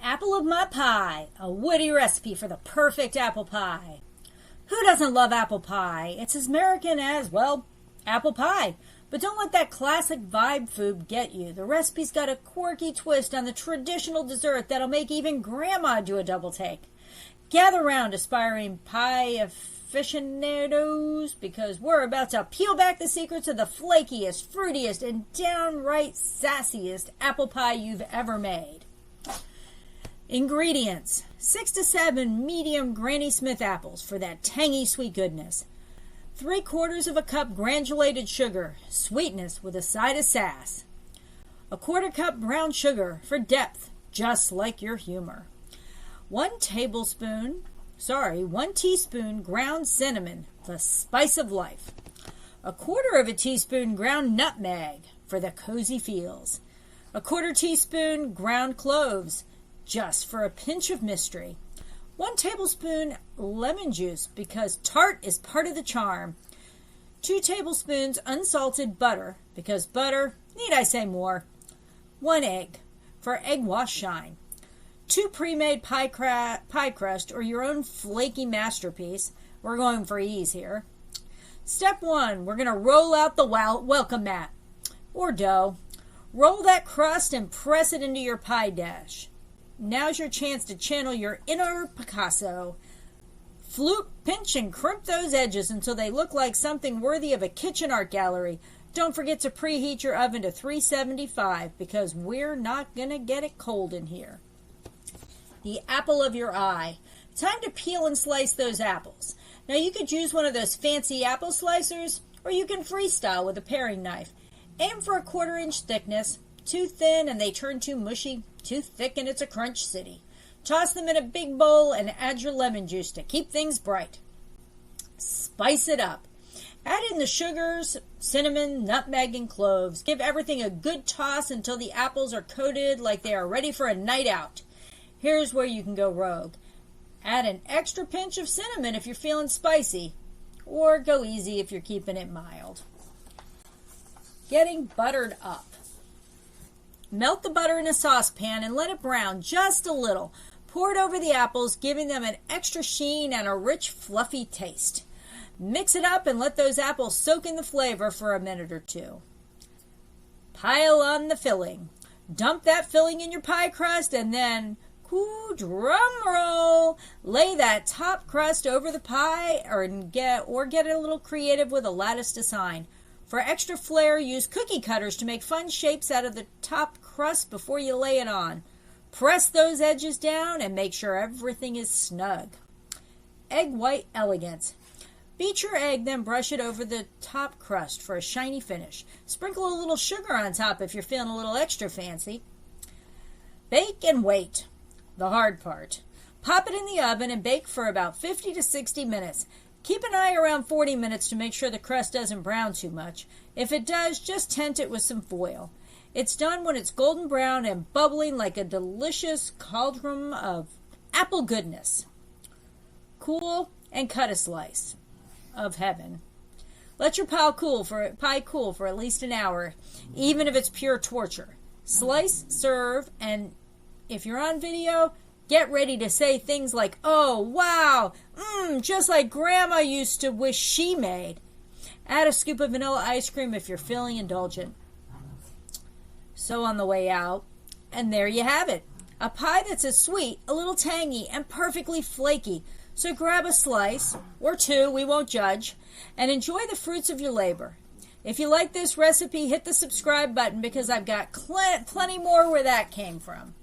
Apple of my pie, a witty recipe for the perfect apple pie. Who doesn't love apple pie? It's as American as, well, apple pie. But don't let that classic vibe food get you. The recipe's got a quirky twist on the traditional dessert that'll make even Grandma do a double take. Gather round, aspiring pie aficionados, because we're about to peel back the secrets of the flakiest, fruitiest, and downright sassiest apple pie you've ever made. Ingredients: 6 to 7 medium Granny Smith apples for that tangy sweet goodness. 3/4 cup granulated sugar, sweetness with a side of sass. 1/4 cup brown sugar for depth, just like your humor. 1 teaspoon ground cinnamon, the spice of life. 1/4 teaspoon ground nutmeg for the cozy feels. 1/4 teaspoon ground cloves, just for a pinch of mystery. 1 tablespoon lemon juice, because tart is part of the charm. 2 tablespoons unsalted butter, because butter, need I say more. 1 egg, for egg wash shine. 2 pre-made pie crust, or your own flaky masterpiece. We're going for ease here. Step 1, we're going to roll out the welcome mat, or dough. Roll that crust and press it into your pie dish. Now's your chance to channel your inner Picasso. Flute, pinch, and crimp those edges until they look like something worthy of a kitchen art gallery. Don't forget to preheat your oven to 375 because we're not going to get it cold in here. The apple of your eye. Time to peel and slice those apples. Now you could use one of those fancy apple slicers, or you can freestyle with a paring knife. Aim for a 1/4 inch thickness. Too thin and they turn too mushy. Too thick and it's a crunch city. Toss them in a big bowl and add your lemon juice to keep things bright. Spice it up. Add in the sugars, cinnamon, nutmeg, and cloves. Give everything a good toss until the apples are coated like they are ready for a night out. Here's where you can go rogue. Add an extra pinch of cinnamon if you're feeling spicy, or go easy if you're keeping it mild. Getting buttered up. Melt the butter in a saucepan and let it brown just a little. Pour it over the apples, giving them an extra sheen and a rich, fluffy taste. Mix it up and let those apples soak in the flavor for a minute or two. Pile on the filling. Dump that filling in your pie crust and then, drum roll, lay that top crust over the pie or get a little creative with a lattice design. For extra flair, use cookie cutters to make fun shapes out of the top crust before you lay it on. Press those edges down and make sure everything is snug. Egg white elegance. Beat your egg, then brush it over the top crust for a shiny finish. Sprinkle a little sugar on top if you're feeling a little extra fancy. Bake and wait. The hard part. Pop it in the oven and bake for about 50 to 60 minutes. Keep an eye around 40 minutes to make sure the crust doesn't brown too much. If it does, just tent it with some foil. It's done when it's golden brown and bubbling like a delicious cauldron of apple goodness. Cool and cut a slice of heaven. Let your pie cool for at least an hour, even if it's pure torture. Slice, serve, and if you're on video, get ready to say things like, "Oh, wow, just like Grandma used to wish she made." Add a scoop of vanilla ice cream if you're feeling indulgent. So on the way out, and there you have it. A pie that's a sweet, a little tangy, and perfectly flaky. So grab a slice, or 2, we won't judge, and enjoy the fruits of your labor. If you like this recipe, hit the subscribe button because I've got plenty more where that came from.